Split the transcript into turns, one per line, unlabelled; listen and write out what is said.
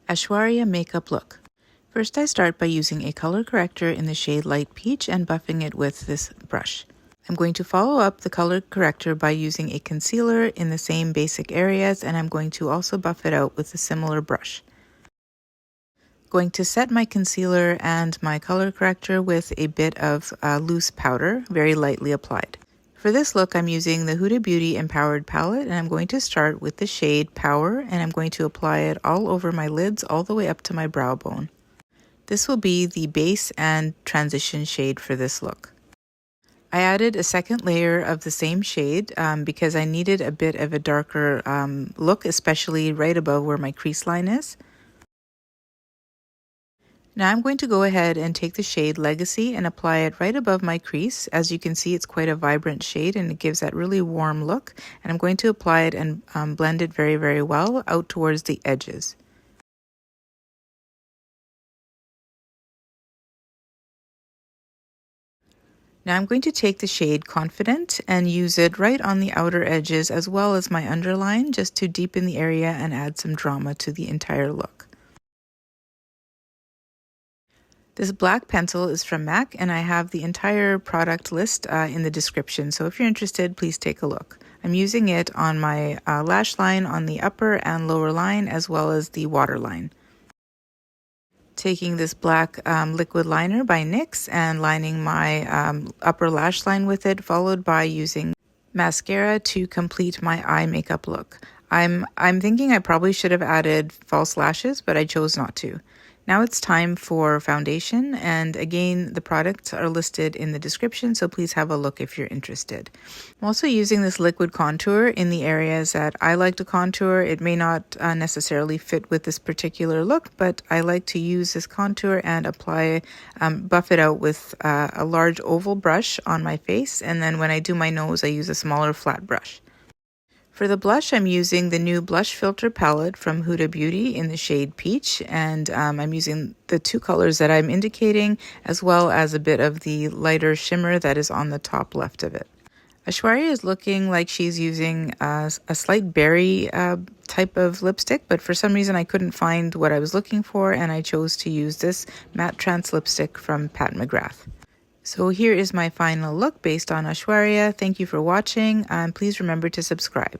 Aishwarya Makeup Look. First, I start by using a color corrector in the shade Light Peach and buffing it with this brush. I'm going to follow up the color corrector by using a concealer in the same basic areas, and I'm going to also buff it out with a similar brush. Going to set my concealer and my color corrector with a bit of loose powder, very lightly applied. For this look, I'm using the Huda Beauty Empowered Palette, and I'm going to start with the shade Power, and I'm going to apply it all over my lids all the way up to my brow bone. This will be the base and transition shade for this look. I added a second layer of the same shade because I needed a bit of a darker look, especially right above where my crease line is. Now I'm going to go ahead and take the shade Legacy and apply it right above my crease. As you can see, it's quite a vibrant shade and it gives that really warm look. And I'm going to apply it and blend it very, very well out towards the edges. Now I'm going to take the shade Confident and use it right on the outer edges as well as my underline, just to deepen the area and add some drama to the entire look. This black pencil is from MAC, and I have the entire product list in the description, so if you're interested, please take a look. I'm using it on my lash line on the upper and lower line, as well as the waterline. Taking this black liquid liner by NYX and lining my upper lash line with it, followed by using mascara to complete my eye makeup look. I'm thinking I probably should have added false lashes, but I chose not to. Now it's time for foundation, and again, the products are listed in the description, so please have a look if you're interested. I'm also using this liquid contour in the areas that I like to contour. It may not necessarily fit with this particular look, but I like to use this contour and apply, buff it out with a large oval brush on my face, and then when I do my nose, I use a smaller flat brush. For the blush, I'm using the new Blush Filter palette from Huda Beauty in the shade Peach, and I'm using the two colors that I'm indicating, as well as a bit of the lighter shimmer that is on the top left of it. Aishwarya is looking like she's using a slight berry type of lipstick, but for some reason I couldn't find what I was looking for, and I chose to use this matte trance lipstick from Pat McGrath. So here is my final look based on Aishwarya. Thank you for watching, and please remember to subscribe.